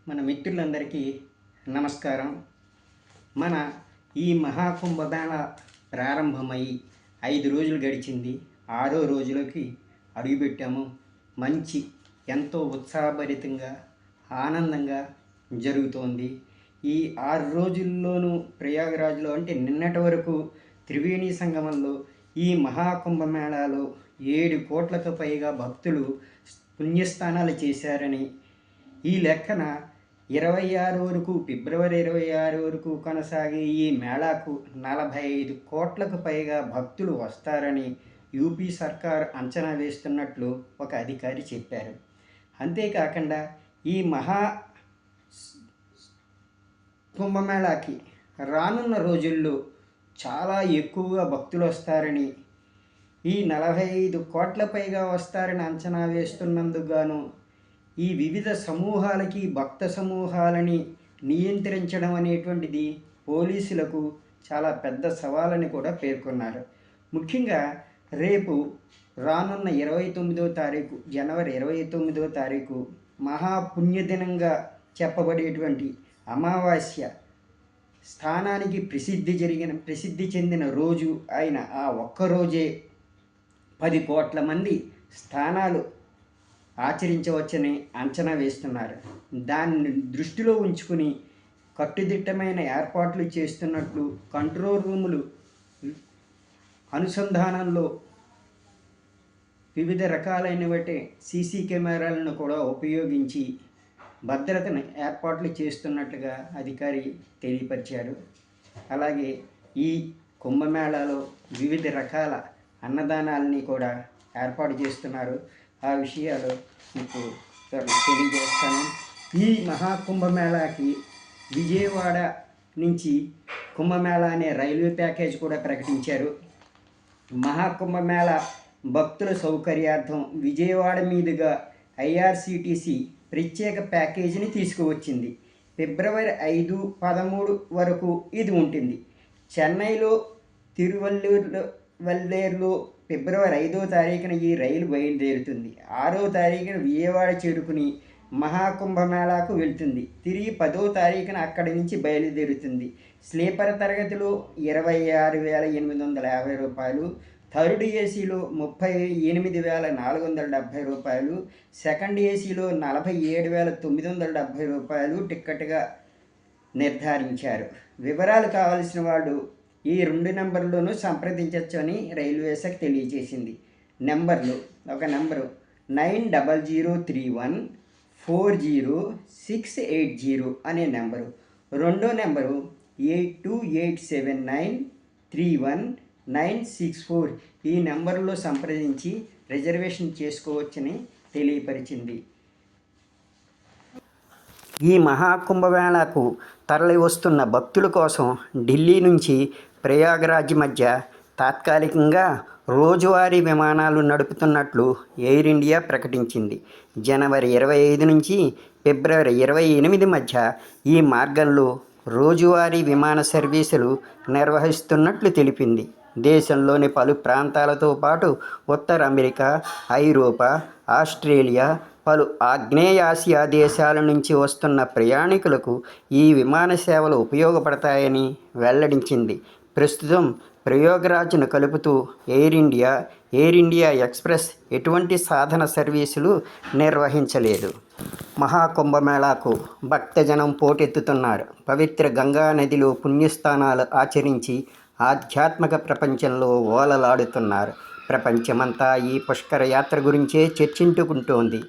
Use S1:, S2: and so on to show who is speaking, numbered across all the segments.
S1: మన మిత్రులందరికీ నమస్కారం. మన ఈ మహాకుంభమేళ ప్రారంభమై 5 రోజులు గడిచింది. 6వ రోజులోకి అడుగుపెట్టాము. మంచి ఎంతో ఉత్సాహభరితంగా ఆనందంగా జరుగుతోంది. ఈ 6 రోజుల్లోనూ ప్రయాగరాజ్లో అంటే నిన్నటి వరకు త్రివేణి సంగమంలో ఈ మహాకుంభమేళాలో 7 కోట్లకు పైగా భక్తులు పుణ్యస్నానాలు చేశారని, ఈ లెక్కన 26 వరకు ఫిబ్రవరి 26 వరకు కొనసాగే ఈ మేళాకు 45 కోట్లకు పైగా భక్తులు వస్తారని యూపీ సర్కార్ అంచనా వేస్తున్నట్లు ఒక అధికారి చెప్పారు. అంతేకాకుండా ఈ మహా కుంభమేళాకి రానున్న రోజుల్లో చాలా ఎక్కువగా భక్తులు వస్తారని, ఈ 45 కోట్ల పైగా వస్తారని అంచనా వేస్తున్నందుకు గాను ఈ వివిధ సమూహాలకి భక్త సమూహాలని నియంత్రించడం అనేటువంటిది పోలీసులకు చాలా పెద్ద సవాలని కూడా పేర్కొన్నారు. ముఖ్యంగా రేపు రానున్న 29వ తారీఖు జనవరి 29వ తారీఖు మహాపుణ్యదినంగా చెప్పబడేటువంటి అమావాస్య స్థానానికి ప్రసిద్ధి చెందిన రోజు అయిన ఆ ఒక్కరోజే 10 కోట్ల మంది స్థానాలు ఆచరించవచ్చని అంచనా వేస్తున్నారు. దాన్ని దృష్టిలో ఉంచుకుని కట్టుదిట్టమైన ఏర్పాట్లు చేస్తున్నట్లు కంట్రోల్ రూములు అనుసంధానంలో వివిధ రకాలైనటువంటి సీసీ కెమెరాలను కూడా ఉపయోగించి భద్రతను ఏర్పాట్లు చేస్తున్నట్లుగా అధికారి తెలియపరిచారు. అలాగే ఈ కుంభమేళాలో వివిధ రకాల అన్నదానాలని కూడా ఏర్పాటు చేస్తున్నారు. ఆ విషయాలు మీకు తెలియజేస్తాను. ఈ మహాకుంభమేళాకి విజయవాడ నుంచి కుంభమేళా అనే రైల్వే ప్యాకేజ్ కూడా ప్రకటించారు. మహాకుంభమేళా భక్తుల సౌకర్యార్థం విజయవాడ మీదుగా ఐఆర్సిటిసి ప్రత్యేక ప్యాకేజీని తీసుకువచ్చింది. ఫిబ్రవరి 5, 13 వరకు ఇది ఉంటుంది. చెన్నైలో తిరువల్లేరులో ఫిబ్రవరి 5వ తారీఖున ఈ రైలు బయలుదేరుతుంది. 6వ తారీఖున విజయవాడ చేరుకుని మహాకుంభమేళాకు వెళ్తుంది. తిరిగి 10వ తారీఖున అక్కడి నుంచి బయలుదేరుతుంది. స్లీపర్ తరగతిలో 26,850 రూపాయలు, థర్డ్ ఏసీలో 38,470 రూపాయలు, సెకండ్ ఏసీలో 47,970 రూపాయలు టిక్కెట్గా నిర్ధారించారు. వివరాలు కావాల్సిన వాళ్ళు ఈ 2 నెంబర్లోనూ సంప్రదించవచ్చు అని రైల్వే శాఖ తెలియజేసింది. ఒక నెంబరు 9031400680 అనే నెంబరు, రెండో నెంబరు 8287931964 ఈ నెంబర్లో సంప్రదించి రిజర్వేషన్ చేసుకోవచ్చని తెలియపరిచింది. ఈ మహాకుంభమేళాకు తరలి వస్తున్న భక్తుల కోసం ఢిల్లీ నుంచి ప్రయాగరాజ్ మధ్య తాత్కాలికంగా రోజువారీ విమానాలు నడుపుతున్నట్లు ఎయిర్ ఇండియా ప్రకటించింది. జనవరి 25 నుంచి ఫిబ్రవరి 28 మధ్య ఈ మార్గంలో రోజువారీ విమాన సర్వీసులు నిర్వహిస్తున్నట్లు తెలిపింది. దేశంలోని పలు ప్రాంతాలతో పాటు ఉత్తర అమెరికా, ఐరోపా, ఆస్ట్రేలియా, పలు ఆగ్నేయాసియా దేశాల నుంచి వస్తున్న ప్రయాణికులకు ఈ విమాన సేవలు ఉపయోగపడతాయని వెల్లడించింది. ప్రస్తుతం ప్రయాగరాజ్ను కలుపుతూ ఎయిర్ ఇండియా ఎక్స్ప్రెస్ ఎటువంటి సాధన సర్వీసులు నిర్వహించలేదు. మహాకుంభమేళాకు భక్తజనం పోటెత్తుతున్నారు. పవిత్ర గంగా నదిలో పుణ్యస్థానాలు ఆచరించి ఆధ్యాత్మిక ప్రపంచంలో ఓలలాడుతున్నారు. ప్రపంచమంతా ఈ పుష్కర యాత్ర గురించే చర్చించుకుంటోంది.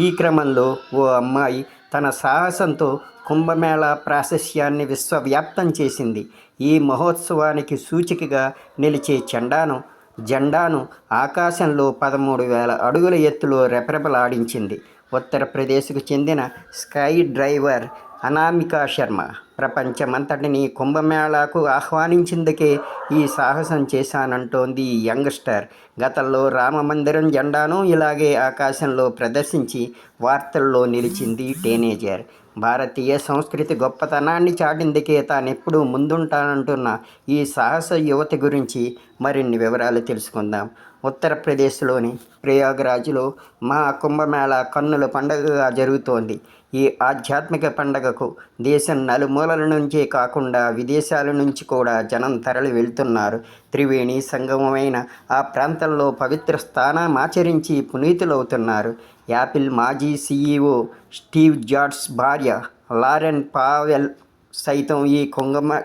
S1: ఈ క్రమంలో ఓ అమ్మాయి తన సాహసంతో కుంభమేళా ప్రాశస్యాన్ని విశ్వవ్యాప్తం చేసింది. ఈ మహోత్సవానికి సూచికగా నిలిచే జెండాను ఆకాశంలో 13,000 అడుగుల ఎత్తులో రెపరెపలాడించింది. ఉత్తరప్రదేశ్కు చెందిన స్కై డ్రైవర్ అనామికా శర్మ ప్రపంచమంతటిని కుంభమేళాకు ఆహ్వానించేందుకే ఈ సాహసం చేశానంటోంది ఈ యంగ్స్టర్. గతంలో రామమందిరం జెండాను ఇలాగే ఆకాశంలో ప్రదర్శించి వార్తల్లో నిలిచింది టీనేజర్. భారతీయ సంస్కృతి గొప్పతనాన్ని చాటేందుకే తానెప్పుడూ ముందుంటానంటున్న ఈ సాహస యువతి గురించి మరిన్ని వివరాలు తెలుసుకుందాం. ఉత్తరప్రదేశ్లోని ప్రయాగ్రాజ్లో మహాకుంభమేళా కన్నుల పండుగగా జరుగుతోంది. ఈ ఆధ్యాత్మిక పండుగకు దేశం నలుమూలల నుంచే కాకుండా విదేశాల నుంచి కూడా జనం తరలి వెళ్తున్నారు. త్రివేణి సంగమమైన ఆ ప్రాంతంలో పవిత్ర స్నానమాచరించి పునీతులవుతున్నారు. యాపిల్ మాజీ సీఈఓ స్టీవ్ జాబ్స్ భార్య లారెన్ పావెల్ సైతం ఈ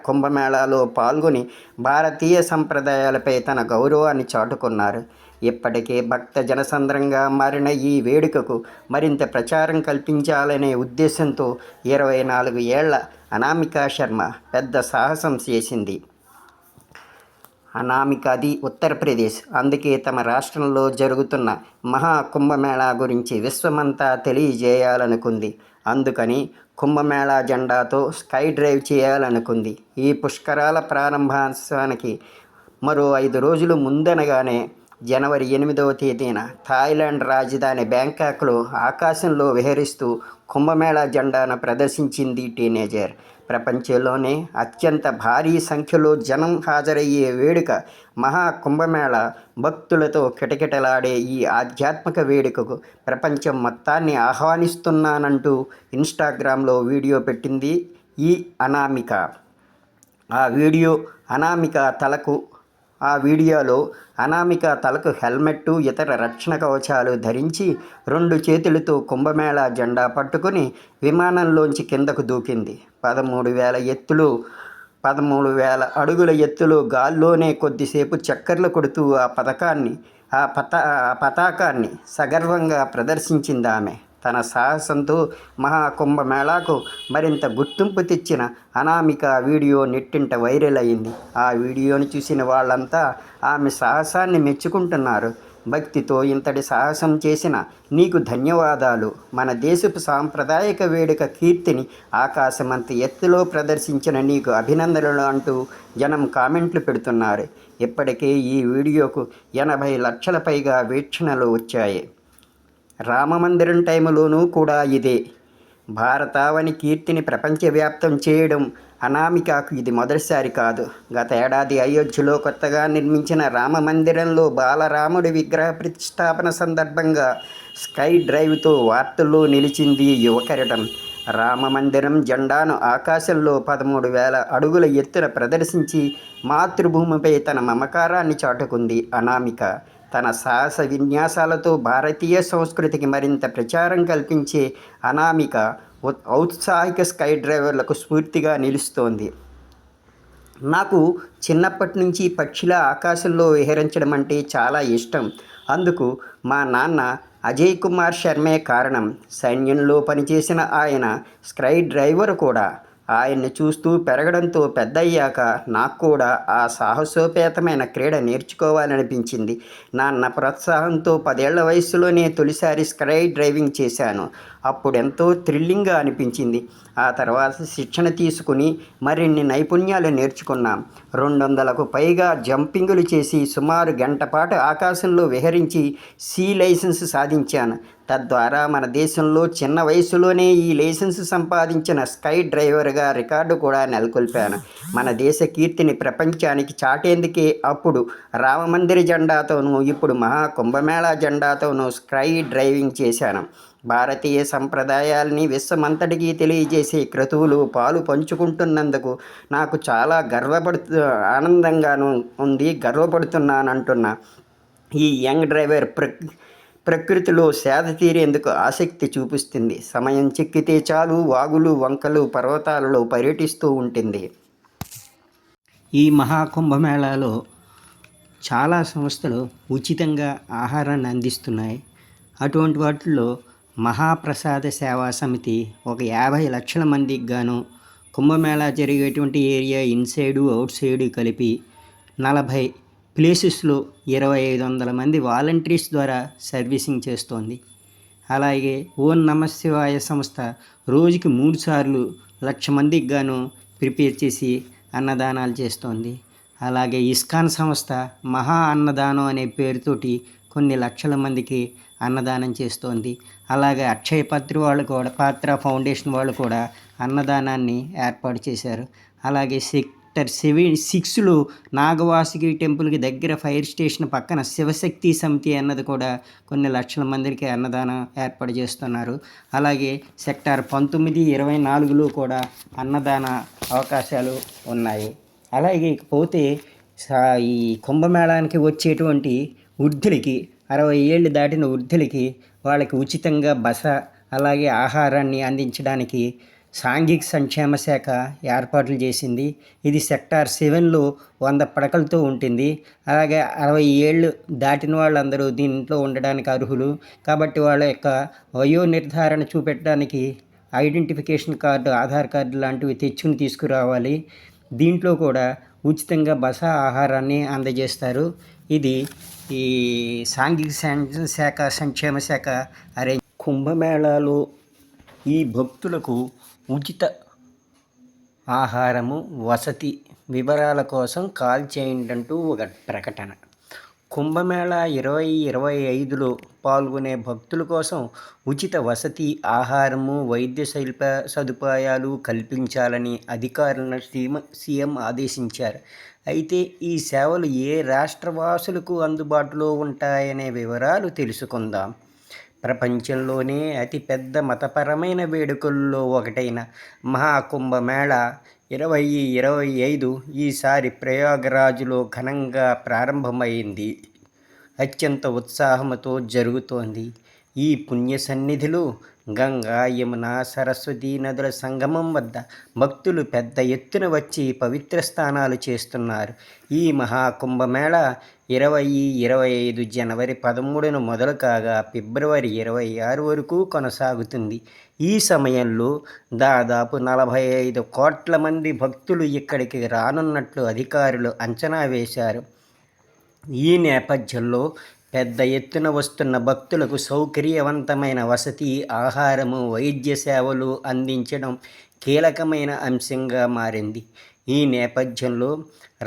S1: కుంభమేళాలో పాల్గొని భారతీయ సంప్రదాయాలపై తన గౌరవాన్ని చాటుకున్నారు. ఇప్పటికే భక్త జనసంద్రంగా మారిన ఈ వేడుకకు మరింత ప్రచారం కల్పించాలనే ఉద్దేశంతో 24 ఏళ్ల అనామికా శర్మ పెద్ద సాహసం చేసింది. అనామికది ఉత్తరప్రదేశ్. అందుకే తమ రాష్ట్రంలో జరుగుతున్న మహాకుంభమేళా గురించి విశ్వమంతా తెలియజేయాలనుకుంది. అందుకని కుంభమేళా జెండాతో స్కై డ్రైవ్ చేయాలనుకుంది. ఈ పుష్కరాల ప్రారంభోత్సవానికి మరో 5 రోజులు ముందనగానే జనవరి 8వ తేదీన థాయిలాండ్ రాజధాని బ్యాంకాక్లో ఆకాశంలో విహరిస్తూ కుంభమేళా జెండాను ప్రదర్శించింది టీనేజర్. ప్రపంచంలోనే అత్యంత భారీ సంఖ్యలో జనం హాజరయ్యే వేడుక మహాకుంభమేళా. భక్తులతో కిటకిటలాడే ఈ ఆధ్యాత్మిక వేడుకకు ప్రపంచం మొత్తాన్ని ఆహ్వానిస్తున్నానంటూ ఇన్స్టాగ్రామ్లో వీడియో పెట్టింది ఈ అనామిక. ఆ వీడియోలో అనామిక తలకు హెల్మెట్టు, ఇతర రక్షణ కవచాలు ధరించి 2 చేతులతో కుంభమేళా జెండా పట్టుకుని విమానంలోంచి కిందకు దూకింది. 13,000 అడుగుల ఎత్తులో గాల్లోనే కొద్దిసేపు చక్కర్లు కొడుతూ ఆ పతాకాన్ని సగర్వంగా ప్రదర్శించింది ఆమె. తన సాహసంతో మహాకుంభమేళాకు మరింత గుర్తింపు తెచ్చిన అనామిక వీడియో నెట్టింట వైరల్ అయింది. ఆ వీడియోను చూసిన వాళ్ళంతా ఆమె సాహసాన్ని మెచ్చుకుంటున్నారు. భక్తితో ఇంతటి సాహసం చేసిన నీకు ధన్యవాదాలు. మన దేశపు సాంప్రదాయక వేడుక కీర్తిని ఆకాశమంత ఎత్తులో ప్రదర్శించిన నీకు అభినందనలు అంటూ జనం కామెంట్లు పెడుతున్నారు. ఇప్పటికే ఈ వీడియోకు 80 లక్షల పైగా వీక్షణలు వచ్చాయి. రామమందిరం టైములోనూ కూడా ఇదే. భారతావని కీర్తిని ప్రపంచవ్యాప్తం చేయడం అనామికకు ఇది మొదటిసారి కాదు. గత ఏడాది అయోధ్యలో కొత్తగా నిర్మించిన రామమందిరంలో బాలరాముడి విగ్రహ ప్రతిష్టాపన సందర్భంగా స్కై డ్రైవ్తో వార్తల్లో నిలిచింది యువకెరటం. రామమందిరం జెండాను ఆకాశంలో 13,000 అడుగుల ఎత్తున ప్రదర్శించి మాతృభూమిపై తన మమకారాన్ని చాటుకుంది అనామిక. తన సాహస విన్యాసాలతో భారతీయ సంస్కృతికి మరింత ప్రచారం కల్పించే అనామిక ఔత్సాహిక స్కై డ్రైవర్లకు స్ఫూర్తిగా నిలుస్తోంది. నాకు చిన్నప్పటి నుంచి పక్షిలా ఆకాశంలో విహరించడం అంటే చాలా ఇష్టం. అందుకు మా నాన్న అజయ్ కుమార్ శర్మే కారణం. సైన్యంలో పనిచేసిన ఆయన స్కై డ్రైవర్ కూడా. ఆయన్ని చూస్తూ పెరగడంతో పెద్దయ్యాక నాకు కూడా ఆ సాహసోపేతమైన క్రీడ నేర్చుకోవాలనిపించింది. నాన్న ప్రోత్సాహంతో 10 ఏళ్ల వయసులోనే తొలిసారి స్కై డ్రైవింగ్ చేశాను. అప్పుడెంతో థ్రిల్లింగ్గా అనిపించింది. ఆ తర్వాత శిక్షణ తీసుకుని మరిన్ని నైపుణ్యాలు నేర్చుకున్నాం. 200కు పైగా జంపింగులు చేసి సుమారు గంట పాటు ఆకాశంలో విహరించి సి లైసెన్స్ సాధించాను. తద్వారా మన దేశంలో చిన్న వయసులోనే ఈ లైసెన్స్ సంపాదించిన స్కై డ్రైవర్గా రికార్డు కూడా నెలకొల్పాను. మన దేశ కీర్తిని ప్రపంచానికి చాటేందుకే అప్పుడు రామమందిర జెండాతోనూ ఇప్పుడు మహాకుంభమేళా జెండాతోనూ స్కై డ్రైవింగ్ చేశాను. భారతీయ సంప్రదాయాల్ని విశ్వమంతటికీ తెలియజేసే క్రతువులు పాలు పంచుకుంటున్నందుకు నాకు చాలా ఆనందంగాను ఉంది, గర్వపడుతున్నానంటున్న ఈ యంగ్ డ్రైవర్ ప్రకృతిలో సేద తీరేందుకు ఆసక్తి చూపిస్తుంది. సమయం చిక్కితే చాలు వాగులు, వంకలు, పర్వతాలలో పర్యటిస్తూ ఉంటుంది. ఈ మహాకుంభమేళాలో చాలా సంస్థలు ఉచితంగా ఆహారాన్ని అందిస్తున్నాయి. అటువంటి వాటిల్లో మహాప్రసాద సేవా సమితి ఒక 50 లక్షల మందికి గాను కుంభమేళా జరిగేటువంటి ఏరియా ఇన్సైడు అవుట్ సైడు కలిపి 40 ప్లేసెస్లో 2,500 మంది వాలంటీర్స్ ద్వారా సర్వీసింగ్ చేస్తోంది. అలాగే ఓం నమ శివాయ సంస్థ రోజుకి 3 సార్లు 1,00,000 మందికి గాను ప్రిపేర్ చేసి అన్నదానాలు చేస్తోంది. అలాగే ఇస్కాన్ సంస్థ మహా అన్నదానం అనే పేరుతోటి కొన్ని లక్షల మందికి అన్నదానం చేస్తోంది. అలాగే అక్షయ పాత్ర ఫౌండేషన్ వాళ్ళు కూడా అన్నదానాన్ని ఏర్పాటు చేశారు. అలాగే సెక్టర్ 6లో నాగవాసుకి టెంపుల్కి దగ్గర ఫైర్ స్టేషన్ పక్కన శివశక్తి సమితి అన్నది కూడా కొన్ని లక్షల మందికి అన్నదానం ఏర్పాటు చేస్తున్నారు. అలాగే సెక్టార్ 19, 24లో కూడా అన్నదాన అవకాశాలు ఉన్నాయి. అలాగే ఇకపోతే ఈ కుంభమేళానికి వచ్చేటువంటి వృద్ధులకి 60 ఏళ్ళు దాటిన వృద్ధులకి వాళ్ళకి ఉచితంగా బస అలాగే ఆహారాన్ని అందించడానికి సాంఘిక సంక్షేమ శాఖ ఏర్పాట్లు చేసింది. ఇది సెక్టార్ 7లో 100 పడకలతో ఉంటుంది. అలాగే 60 ఏళ్ళు దాటిన వాళ్ళందరూ దీంట్లో ఉండడానికి అర్హులు కాబట్టి వాళ్ళ యొక్క వయో నిర్ధారణ చూపెట్టడానికి ఐడెంటిఫికేషన్ కార్డు, ఆధార్ కార్డు లాంటివి తెచ్చుకుని తీసుకురావాలి. దీంట్లో కూడా ఉచితంగా బస ఆహారాన్ని అందజేస్తారు. ఇది ఈ సాంఘిక సంక్షేమ శాఖ కుంభమేళాలో ఈ భక్తులకు ఉచిత ఆహారము వసతి వివరాల కోసం కాల్ చేయండి అంటూ ఒక ప్రకటన. కుంభమేళా 2025లో పాల్గొనే భక్తుల కోసం ఉచిత వసతి, ఆహారము, వైద్య సదుపాయాలు కల్పించాలని అధికారులను సీఎం ఆదేశించారు. అయితే ఈ సేవలు ఏ రాష్ట్రవాసులకు అందుబాటులో ఉంటాయనే వివరాలు తెలుసుకుందాం. ప్రపంచంలోనే అతిపెద్ద మతపరమైన వేడుకల్లో ఒకటైన మహాకుంభమేళా 2025 ఈసారి ప్రయాగరాజ్లో ఘనంగా ప్రారంభమైంది. అత్యంత ఉత్సాహంతో జరుగుతోంది. ఈ పుణ్య సన్నిధిలో గంగా, యమున, సరస్వతి నదుల సంగమం వద్ద భక్తులు పెద్ద ఎత్తున వచ్చి పవిత్ర స్నానాలు చేస్తున్నారు. ఈ మహాకుంభమేళా 2025 జనవరి 13న మొదలు కాగా ఫిబ్రవరి 26 వరకు కొనసాగుతుంది. ఈ సమయంలో దాదాపు 45 కోట్ల మంది భక్తులు ఇక్కడికి రానున్నట్లు అధికారులు అంచనా వేశారు. ఈ నేపథ్యంలో పెద్ద ఎత్తున వస్తున్న భక్తులకు సౌకర్యవంతమైన వసతి, ఆహారము, వైద్య సేవలు అందించడం కీలకమైన అంశంగా మారింది. ఈ నేపథ్యంలో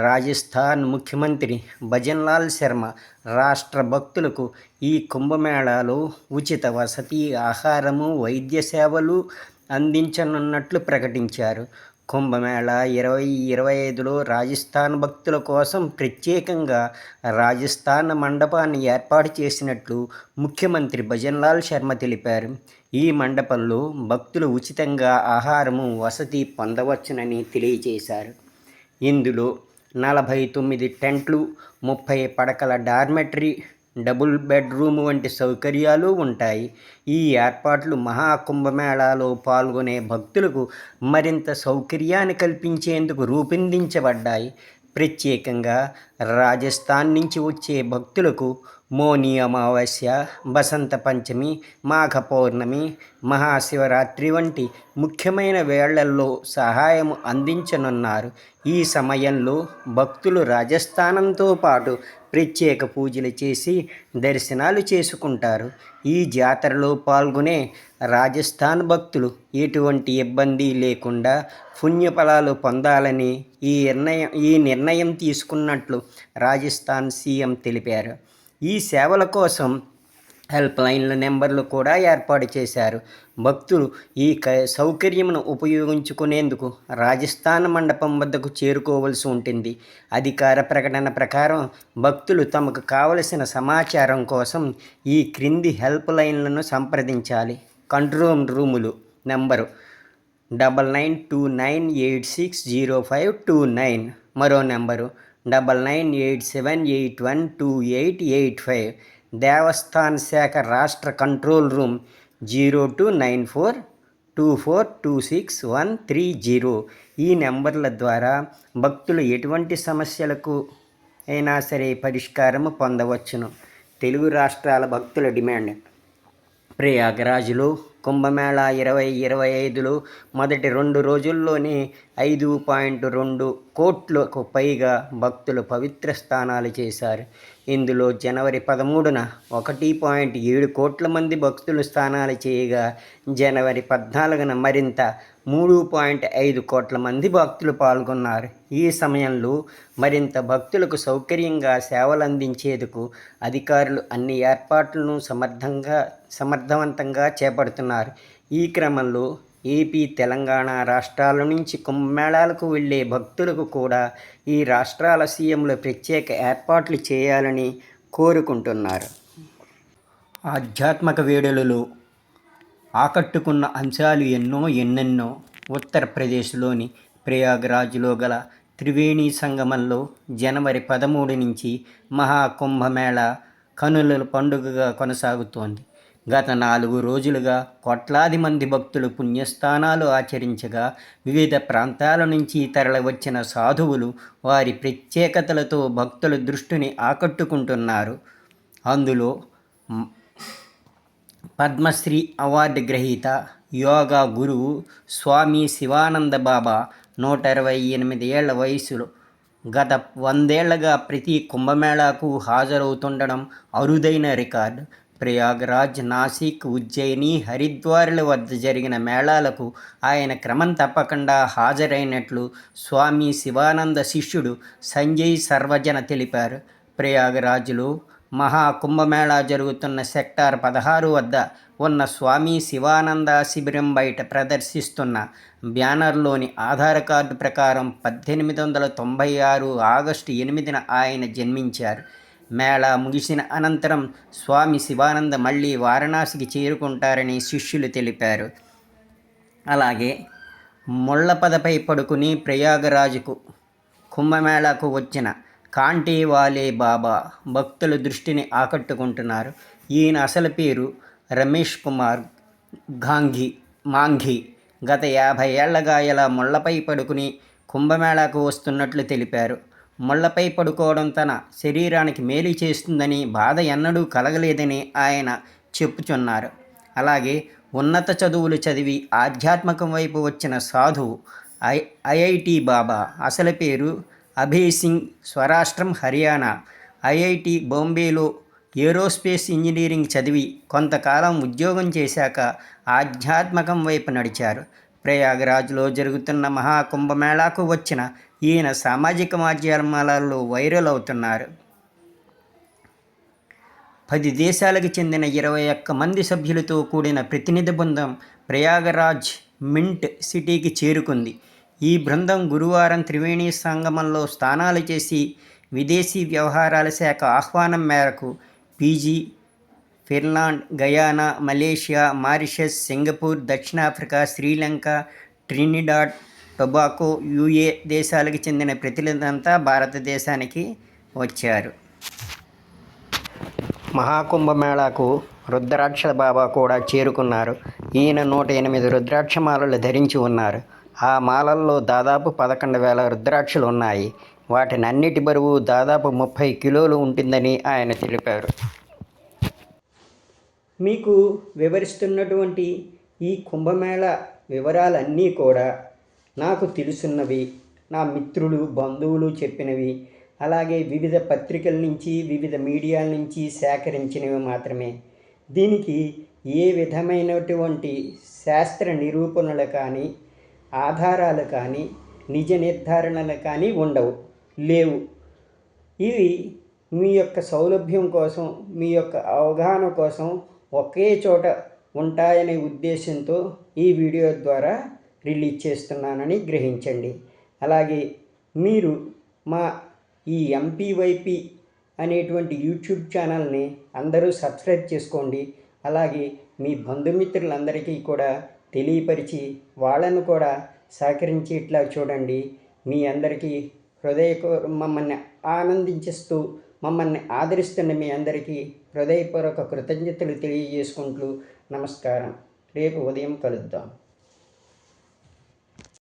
S1: రాజస్థాన్ ముఖ్యమంత్రి భజన్లాల్ శర్మ రాష్ట్ర భక్తులకు ఈ కుంభమేళాలో ఉచిత వసతి, ఆహారము, వైద్య సేవలు అందించనున్నట్లు ప్రకటించారు. కుంభమేళా 2025లో రాజస్థాన్ భక్తుల కోసం ప్రత్యేకంగా రాజస్థాన్ మండపాన్ని ఏర్పాటు చేసినట్లు ముఖ్యమంత్రి భజన్లాల్ శర్మ తెలిపారు. ఈ మండపంలో భక్తులు ఉచితంగా ఆహారము, వసతి పొందవచ్చునని తెలియజేశారు. ఇందులో 49 టెంట్లు, 30 పడకల డార్మెటరీ, డబుల్ బెడ్రూమ్ వంటి సౌకర్యాలు ఉంటాయి. ఈ ఏర్పాట్లు మహాకుంభమేళాలో పాల్గొనే భక్తులకు మరింత సౌకర్యాన్ని కల్పించేందుకు రూపొందించబడ్డాయి. ప్రత్యేకంగా రాజస్థాన్ నుంచి వచ్చే భక్తులకు మౌని అమావాస్య, బసంత పంచమి, మాఘ పౌర్ణమి, మహాశివరాత్రి వంటి ముఖ్యమైన వేళల్లో సహాయం అందించనున్నారు. ఈ సమయంలో భక్తులు రాజస్థానంతో పాటు ప్రత్యేక పూజలు చేసి దర్శనాలు చేసుకుంటారు. ఈ జాతరలో పాల్గొనే రాజస్థాన్ భక్తులు ఎటువంటి ఇబ్బంది లేకుండా పుణ్యఫలాలు పొందాలని ఈ నిర్ణయం తీసుకున్నట్లు రాజస్థాన్ సీఎం తెలిపారు. ఈ సేవల కోసం హెల్ప్ లైన్ల నెంబర్లు కూడా ఏర్పాటు చేశారు. భక్తులు ఈ సౌకర్యమును ఉపయోగించుకునేందుకు రాజస్థాన్ మండపం వద్దకు చేరుకోవలసి ఉంటుంది. అధికార ప్రకటన ప్రకారం భక్తులు తమకు కావలసిన సమాచారం కోసం ఈ క్రింది హెల్ప్ లైన్లను సంప్రదించాలి. కంట్రోల్ రూములు నెంబరు 9929860529, మరో నెంబరు 9987812885. దేవస్థాన్ శాఖ రాష్ట్ర కంట్రోల్ రూమ్ 02942426 ఈ నెంబర్ల ద్వారా భక్తులు ఎటువంటి సమస్యలకు అయినా సరే పరిష్కారం పొందవచ్చును. తెలుగు రాష్ట్రాల భక్తుల డిమాండ్. ప్రయాగరాజ్లో కుంభమేళా 2025లో మొదటి 2 రోజుల్లోనే 5.2 కోట్లకు పైగా భక్తులు పవిత్ర స్నానాలు చేశారు. ఇందులో జనవరి 13న 1.7 కోట్ల మంది భక్తులు స్నానాలు చేయగా, జనవరి 14న మరింత 3.5 కోట్ల మంది భక్తులు పాల్గొన్నారు. ఈ సమయంలో మరింత భక్తులకు సౌకర్యంగా సేవలు అందించేందుకు అధికారులు అన్ని ఏర్పాట్లను సమర్థవంతంగా చేపడుతున్నారు. ఈ క్రమంలో ఏపీ, తెలంగాణ రాష్ట్రాల నుంచి కుంభమేళాలకు వెళ్లే భక్తులకు కూడా ఈ రాష్ట్రాల సీఎంలు ప్రత్యేక ఏర్పాట్లు చేయాలని కోరుకుంటున్నారు. ఆధ్యాత్మిక వేడుకలలో ఆకట్టుకున్న అంశాలు ఎన్నెన్నో. ఉత్తరప్రదేశ్లోని ప్రయాగ్రాజ్లో గల త్రివేణి సంగమంలో జనవరి 13 నుంచి మహాకుంభమేళా కనుల పండుగగా కొనసాగుతోంది. గత 4 రోజులుగా కోట్లాది మంది భక్తులు పుణ్యస్నానాలు ఆచరించగా, వివిధ ప్రాంతాల నుంచి తరలివచ్చిన సాధువులు వారి ప్రత్యేకతలతో భక్తుల దృష్టిని ఆకట్టుకుంటున్నారు. అందులో పద్మశ్రీ అవార్డు గ్రహీత, యోగా గురువు స్వామి శివానంద బాబా 128 ఏళ్ల వయసులో గత 100 ఏళ్లుగా ప్రతి కుంభమేళాకు హాజరవుతుండడం అరుదైన రికార్డు. ప్రయాగ్రాజ్, నాసిక్, ఉజ్జయిని, హరిద్వార్ల వద్ద జరిగిన మేళాలకు ఆయన క్రమం తప్పకుండా హాజరైనట్లు స్వామి శివానంద శిష్యుడు సంజయ్ సర్వజన తెలిపారు. ప్రయాగ్రాజ్లో మహాకుంభమేళా జరుగుతున్న సెక్టార్ 16 వద్ద ఉన్న స్వామి శివానంద శిబిరం బయట ప్రదర్శిస్తున్న బ్యానర్లోని ఆధార్ కార్డు ప్రకారం 1896 ఆగస్టు 8న ఆయన జన్మించారు. మేళా ముగిసిన అనంతరం స్వామి శివానంద మళ్ళీ వారణాసికి చేరుకుంటారని శిష్యులు తెలిపారు. అలాగే ముళ్లపదపై పడుకుని ప్రయాగరాజ్కు కుంభమేళాకు వచ్చిన కాంటేవాలే బాబా భక్తుల దృష్టిని ఆకట్టుకుంటున్నారు. ఈయన అసలు పేరు రమేష్ కుమార్ మాంఘీ. గత 50 ఏళ్లుగా ఇలా ముళ్లపై పడుకుని కుంభమేళాకు వస్తున్నట్లు తెలిపారు. ముళ్లపై పడుకోవడం తన శరీరానికి మేలు చేస్తుందని, బాధ ఎన్నడూ కలగలేదని ఆయన చెప్పుచున్నారు. అలాగే ఉన్నత చదువులు చదివి ఆధ్యాత్మికం వైపు వచ్చిన సాధువు ఐఐటి బాబా. అసలు పేరు అభయ్ సింగ్, స్వరాష్ట్రం హర్యానా. ఐఐటి బాంబేలో ఏరోస్పేస్ ఇంజనీరింగ్ చదివి కొంతకాలం ఉద్యోగం చేశాక ఆధ్యాత్మికం వైపు నడిచారు. ప్రయాగ్రాజ్లో జరుగుతున్న మహాకుంభమేళాకు వచ్చిన ఈయన సామాజిక మాధ్యమాలలో వైరల్ అవుతున్నారు. 10 దేశాలకు చెందిన 21 మంది సభ్యులతో కూడిన ప్రతినిధి బృందం ప్రయాగరాజ్ మింట్ సిటీకి చేరుకుంది. ఈ బృందం గురువారం త్రివేణి సంగమంలో స్నానాలు చేసి విదేశీ వ్యవహారాల శాఖ ఆహ్వానం మేరకు Fiji, Finland, Guyana, Malaysia, Mauritius, Singapore, దక్షిణాఫ్రికా, శ్రీలంక, ట్రినిడాడ్ టొబాకో, యుఏ దేశాలకు చెందిన ప్రతినిధులంతా భారతదేశానికి వచ్చారు. మహాకుంభమేళాకు రుద్రాక్ష బాబా కూడా చేరుకున్నారు. ఈయన 108 రుద్రాక్ష మాలలు ధరించి ఉన్నారు. ఆ మాలల్లో దాదాపు 11,000 రుద్రాక్షలు ఉన్నాయి. వాటినన్నిటి బరువు దాదాపు 30 కిలోలు ఉంటుందని ఆయన తెలిపారు. మీకు వివరిస్తున్నటువంటి ఈ కుంభమేళా వివరాలన్నీ కూడా నాకు తెలుసున్నవి, నా మిత్రులు, బంధువులు చెప్పినవి, అలాగే వివిధ పత్రికల నుంచి, వివిధ మీడియాల నుంచి సేకరించినవి మాత్రమే. దీనికి ఏ విధమైనటువంటి శాస్త్ర నిరూపణలు కానీ, ఆధారాలు కానీ, నిజ నిర్ధారణలు కానీ లేవు. ఇవి మీ యొక్క సౌలభ్యం కోసం, మీ యొక్క అవగాహన కోసం ఒకే చోట ఉంటాయనే ఉద్దేశంతో ఈ వీడియో ద్వారా రిలీజ్ చేస్తున్నానని గ్రహించండి. అలాగే మీరు మా ఈ ఎంపీవైపీ అనేటువంటి యూట్యూబ్ ఛానల్ని అందరూ సబ్స్క్రైబ్ చేసుకోండి. అలాగే మీ బంధుమిత్రులందరికీ కూడా తెలియపరిచి వాళ్ళను కూడా సహకరించేట్లా చూడండి. మీ అందరికీ మమ్మల్ని ఆనందించేస్తూ మమ్మల్ని ఆదరిస్తున్న మీ అందరికీ హృదయపూర్వక కృతజ్ఞతలు తెలియజేసుకుంటూ నమస్కారం. రేపు ఉదయం కలుద్దాం.